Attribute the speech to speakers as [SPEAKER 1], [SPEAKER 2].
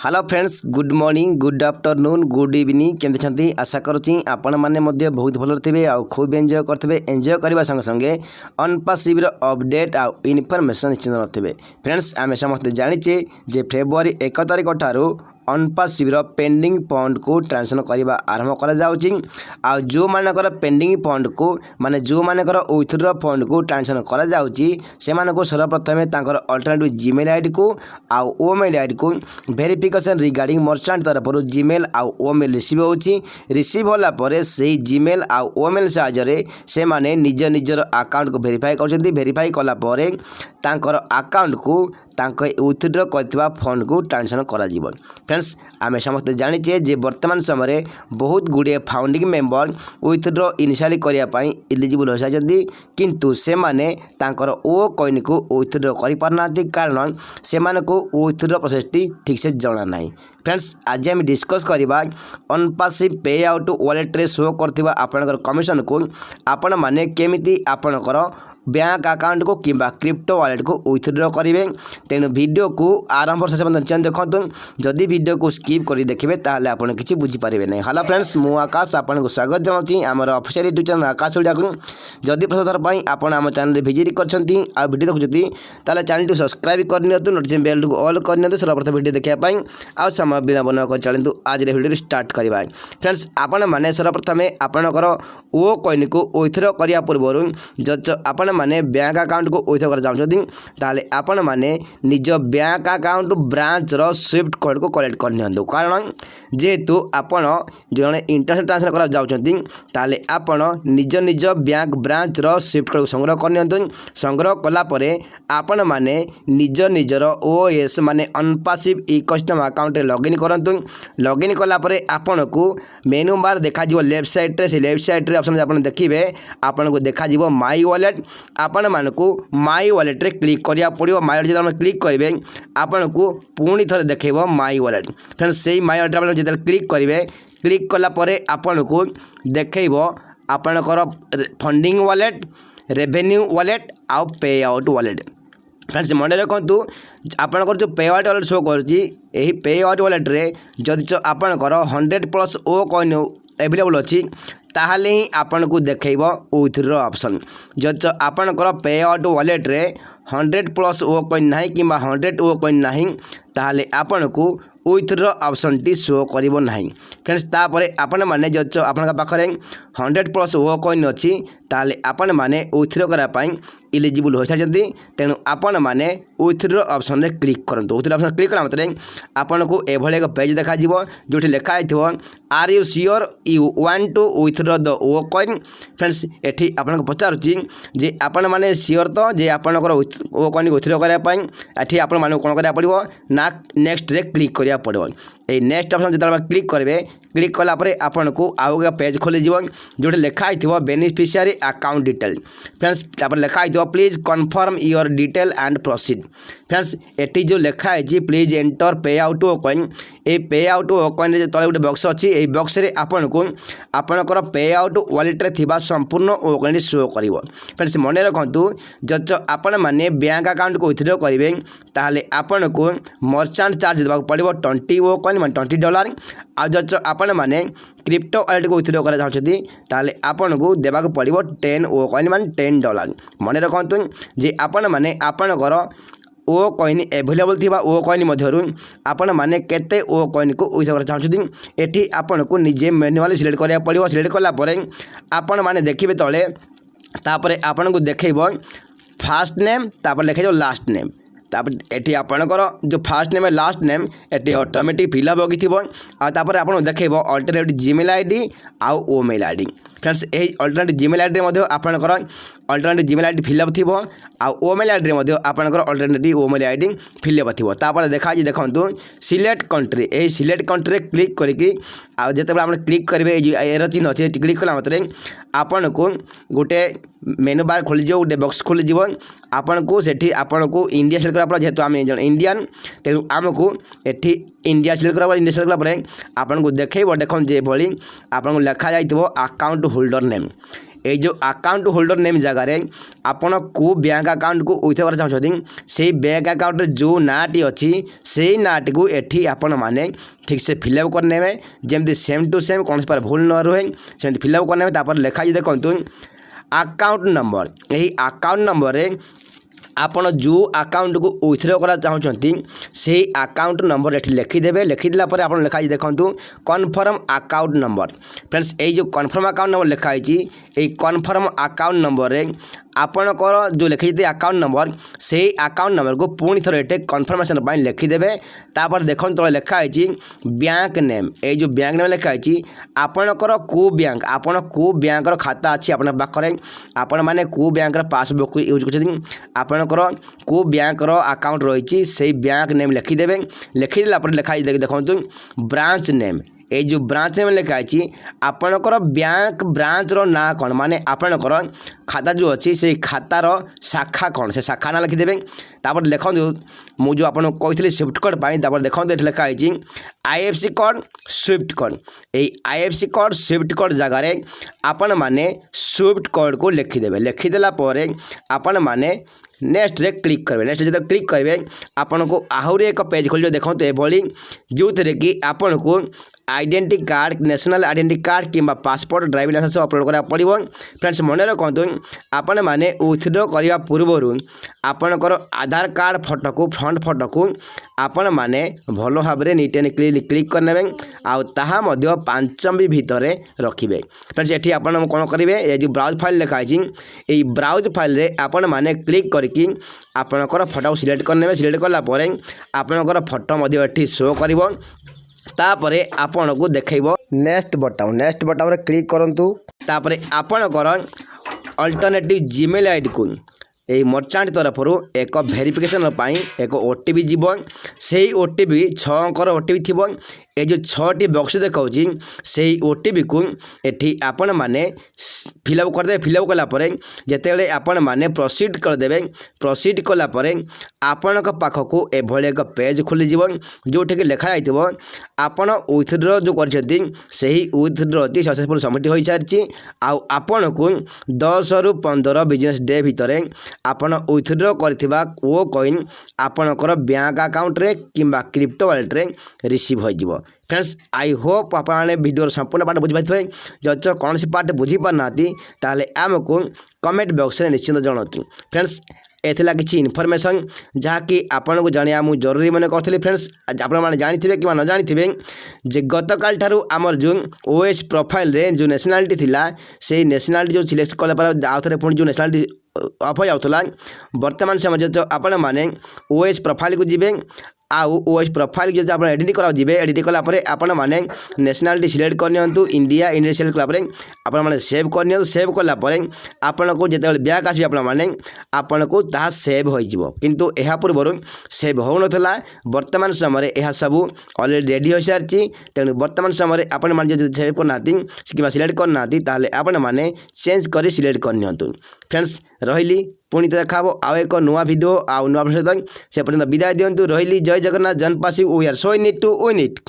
[SPEAKER 1] Hello friends good morning good afternoon good evening केमती आशा करुँची आपण मैंने बहुत भल थे आ खूब एंजॉय करेंगे एंजॉय करने संगे संगे अनपासिव अपडेट आ इनफॉरमेशन निश्चित रखिए। फ्रेंड्स आम समस्ते जाचे जे फेब्रुआरी 1 तारिख ठारू अनपासिव पेंडिंग फंड को ट्रांसफर करने आरंभ कर जो मानकर पेंडिंग फंड को माने जो मानकर विथड्र फंड को ट्रांसफर कर सर्वप्रथम अल्टरनेटिव जीमेल आईडी को आउ ओमेल आईडी को वेरिफिकेशन रिगार्डिंग मर्चेंट तरफ जीमेल आउ ओमेल रिसीव रिसीव होला परे से जीमेल आउ ओमेल साहाय्य से माने निज निजर अकाउंट को वेरीफाई कर वेरीफाई कला परे तांकर अकाउंट को विथड्र करथिबा फंड को ट्रांसफर करा जीवो। फ्रेंड्स आम समस्ते जाचे जे वर्तमान समय बहुत गुड़े फाउंडिंग मेंबर विथड्र इनिशियली करने इलिजिबल हो सारी किंतु से माने तांकर ओ कॉइन को विथड्र कर पारना कारण से विथड्र प्रोसेस ठीक से जना ना। फ्रेंड्स आज आम डिस्कस करवा अनपासिव पे आउट वॉलेट रे शो करथिबा आपनकर कमिशन को आपण माने केमिति आपनकर बैंक अकाउंट को किंबा क्रिप्टो वॉलेट को विथड्र करेंगे। तेणु वीडियो को आरंभ से देखो जदि वीडियो को स्किप कर देखिए ताहले आपन किसी बुझीपारे ना। हेलो फ्रेंड्स मु आकाश आपन को स्वागत जनाऊँ आमर ऑफिशियल यूट्यूब चैनल आकाश ओडिया को जदि प्रथम थर पर आपन आम चैनल विजिट करछंती आ वीडियो देखुछंती ताले चैनल को सब्सक्राइब करनियतु नोटिफिकेशन बेल को ऑल करनियतु सर्वप्रथम वीडियो देखिया आ समय बिना बना कर चलतु आज वीडियो स्टार्ट करवा। फ्रेंड्स आपण माने सर्वप्रथम आपनकर ओ कॉइन को विथड्र करिया पूर्व जब आपण माने बैंक अकाउंट को विथड्र कर चाहछंती ताले आपण माने निज बैंक अकाउंट ब्रांच रो स्विफ्ट कोड को कलेक्ट करनियंतु कारण जेहेतु आपण जने इंटरनेट ट्रांसफर करा जाउछंती ताले आपण निज निज बैंक ब्रांच रो स्विफ्ट कोड संग्रह करनियंतु। संग्रह कला परे आपण माने निज निजर ओएस माने अनपासिव इकोसिस्टम अकाउंट रे लॉगिन करंतु। लॉगिन कला परे आपण को मेनू बार देखा जिवो लेफ्ट साइड रे से लेफ्ट साइड रे ऑप्शन आपण देखिबे आपण को देखा जिवो माय वॉलेट आपण मान को माय वॉलेट रे क्लिक करिया पड़ियो। माय वॉलेट जब क्लिक करेंगे आपण को पुणी थे देखेब माय वॉलेट। फ्रेंड्स से माय वॉलेट जो क्लिक करेंगे क्लिक कला परे आपण को देखेब आपणकर फंडिंग वॉलेट रेवेन्यू वॉलेट आउ पे आउट वॉलेट। फ्रेंड्स मन रखु आपणकर जो पे आउट वॉलेट शो कर पे आउट वॉलेट रे जदि आपणकर 100+ ओ कॉइन अवेलेबल अच्छी ताहले ही आपन को देखेब विथड्र ऑप्शन। जब आपणकर पे आउट वॉलेट रे 100+ ओ कॉइन ना कि 100 ओ कॉइन ना ताहले आपन को विथड्र ऑप्शन टी शो करिवो नाही। फ्रेंड्स तापर आपण माने जब आपन पाखरे 100+ ओ कॉइन अच्छी ताहले आपण माने विथड्र करा पई इलिजिबल हो सारी। तेणु आपण माने विथड्र ऑप्शन रे क्लिक करंतु। विथड्र ऑप्शन क्लिक कला मात्रे आपण को एभले एक पेज देखा जिवो जोठी लिखा आइथिवो are you sure you want to withdraw the O coin. Friends एठी आपण को पचारुची जे आपण माने श्योर तो जे आपणकर ओ कॉइन विथड्र करा पई एठी आपण माने कोन करा पड़िवो ना नेक्स्ट रे क्लिक करिया पड़िवो। ए नेक्स्ट ऑप्शन जतला क्लिक करबे क्लिक कला परे आपण को आउ एक पेज खोली जीवन जोठी लिखा आइथिवो बेनिफिशियरी अकाउंट डिटेल। फ्रेंड्स तापर लिखा आइथिवो please confirm your detail and proceed. Friends एटी जो लिखा है please enter pay out O coin a pay out O coin रे तले गोटे बॉक्स अच्छी ए बॉक्स रे आपण को आपणकर पे आउट वॉलेट रे थिबा संपूर्ण ओ कॉइन शो करिवो। फ्रेंड्स मन रखंतु जब आपण माने बैंक अकाउंट को विथड्र करिवे ताहले आपण को मर्चेंट चार्ज देबा पड़िवो 20 ओ कॉइन मान $20 आ जब आपण माने क्रिप्टो वॉलेट को विथड्र करा चाहछथि ताहले आपण को देबा पड़िवो 10 ओ कॉइन मान $10। मन रखंतु जे आपण माने आपणकर ओ कॉइन एवेलेबल थिबा ओ कॉइन मध्यरु आपण माने केते ओ कॉइन को विथड्र करा चाहछथि एठी आपण को निजे मैनुअली सिलेक्ट करिया पड़िवो। सिलेक्ट कला परे आपण माने देखिबे तळे तापरे आपण को देखैबो फर्स्ट नेम तापर लिखे लास्ट नेम तापर एठी आपणकर जो फर्स्ट नेम लास्ट नेम एठी ऑटोमेटिक फिलअप होगी थिबो आ तापर आपण देखैबो अल्टरनेटिव जीमेल आईडी आउ ओमेल आईडी। फ्रेंड्स यही अल्टरनेटिव जीमेल आईडी रे आपणकर अल्टरनेटिव जीमेल आईडी फिलअप थिबो आ ओमेल आईडी रे मध्ये आपणकर अल्टरनेटिव ओमेल आईडी फिलअप थिबो। तापर देखा जी देखंतु सिलेक्ट कंट्री ए सिलेक्ट कंट्री रे क्लिक करके आ जते आपण क्लिक करबे एरो चिन्ह अछि क्लिक कला मात्रे आपण को गोटे मेनू बार खोली जो गोटे बॉक्स खोली जीव आपण को सेठी आपण को इंडिया सिलेक्ट करा जेहेतु आम इंडियन तेणु आमको एठी इंडिया सिलेक्ट करा इंडिया सिलेक्ट कला आपण को देखैबो देखन जे भली आपण को लिखा जाइतबो अकाउंट होल्डर नेम ये जो अकाउंट होल्डर नेम जगार आपण को बैंक अकाउंट को उठेबार चाहते से बैंक अकाउंट जो नाटी अच्छी से नाटी को एठी आपण माने ठीक से फिलअप करने जमी सेम टू सेम कौन पर भूल न रुहे से फिलअप करने लिखाई देखो अकाउंट नंबर यही अकाउंट नंबर रे आपण जो अकाउंट को विथड्रॉ करा चाहते से अकाउंट नंबर ये लिखिदेवे लिखिदेला आप लिखाई देखूँ कन्फर्म अकाउंट नंबर फ्रेंड्स ये जो कन्फर्म अकाउंट नंबर लिखाई ये कन्फर्म अकाउंट नंबर रे आपणकर जो लिखी अकाउंट नंबर से अकाउंट नंबर को पुणी थोड़े ये कन्फर्मेशन लिखिदेवे तापर देखो तले लिखाई बैंक नेम ये जो बैंक नेम लिखाई आपणकर को बैंक आपण को बैंक खाता अच्छी आप पाखे आपण मैंने को बैंक पासबुक यूज कर आपणकर को बैंक अकाउंट रही से बैंक नेम लिखिदेवे लिखिदेला लिखाई देखो ब्रांच नेम ये जो ब्रांच नेम लिखाई आपणकर बैंक ब्रांच रो ना कौन माने आपणकर खाता जो अच्छी से खातार शाखा कौन से शाखा ना लिखिदेवे तापर देखो मु जो आपन कही स्विफ्ट कोड देखो ये लिखाई IFC कोड स्विफ्ट कोड ये IFC कोड स्विफ्ट कोड जगार आपण माने स्विफ्ट कोड को लिखिदेवे लिखिदेला आपण माने नेक्स्ट रे क्लिक करेंगे नेक्स्ट जो क्लिक करेंगे आपन को आहरी एक पेज खोल देखो ये जो थे कि आपन को identity card national identity card कि पासपोर्ट ड्राइविंग लाइसेंस अपलोड करा पड़ो फ्रेंड्स मन रखु आपण मैंने विथड्रॉ करने पूर्व आपणकर आधार कार्ड फोटो को फ्रंट फोटो को आपण मैंने भल भाव में नीट एंड क्लिक करने आउ 5 MB भितर रखिए फ्रेंड्स ये आप कौन करेंगे ये जो ब्राउज फाइल लिखाई ये ब्राउज फाइल रे आपण मैंने क्लिक करके आपणकर फोटो सिलेक्ट करने सिलेक्ट कलापर आपणकर फोटो ये शो कर तापर आपण को देखो नेक्स्ट बटन रे क्लिक करंतु तापर आपणकर अल्टरनेटिव जीमेल आईडी को यही मर्चाट तरफ एक वेरिफिकेशन एक OTP जीव से OTP 6 अंकर OTP थी ये जो 6टी बक्स देखा से OTP को एठी आपण माने फिलअप करदे फिलअप कलापर जिते आपण माने प्रोसीड करदे प्रोसीड कलापर आपण पाखक एभली एक पेज खोल जो लिखा जाइए आपण विथड्रॉ जो कर विथड्रॉ सक्सेसफुल सबमिट हो सारी आपण को 10 ରୁ 15 बिजनेस डे भितर आपण विथड्रॉ करथिबा वो कॉइन आपणकर बैंक अकाउंट रे किंबा क्रिप्टो वॉलेट रे रिसीव हो फ्रेंड्स आई होप आपने वीडियो संपूर्ण पार्ट बुझी पारे जज कौन सी पार्ट बुझी पारना ताले आमको कमेंट बॉक्स में निश्चिंत जनातु फ्रेंड्स एथला किसी इनफॉरमेशन जहाँकि आपन को जानिया मु जरूरी मन करथि फ्रेंड्स आपण माने जानिथिबे कि न जानिथिबे जे गतकाल ठारू आमर जो OS प्रोफाइल रे जो नेशनलिटी थिला से नेशनलिटी जो सिलेक्ट कला पर आउथरे पुणी जो नेशनलिटी ऑफ हो जाउतला वर्तमान समय जो आपण माने OS प्रोफाइल को जिबे आउ OS प्रोफाइल जो आप एडिट करा जी एडिट कलापर आपण मैंने नेशनलिटी सिलेक्ट करनी इंडिया इंडिया सिलेक्ट कलापर आपण मैंने सेव करनी सेव कलापर आपण को जिते बैक आसबे आपण को ताहा सेव हो किंतु यह पूर्व सेव हो नाला वर्तमान समय यह सब ऑलरेडी रेडी हो सारी तेणु वर्तमान समय आपण मैंने जो सेव करना कि सिलेक्ट करना आपण मैंने चेंज कर सिलेक्ट करनी फ्रेंड्स रही पुणी देखा आउ एक नुआ वीडियो आउ नुआ सहित से पर्यटन विदाय दिंतु रही जय जगन्नाथ जनपासी we are so in it to win it.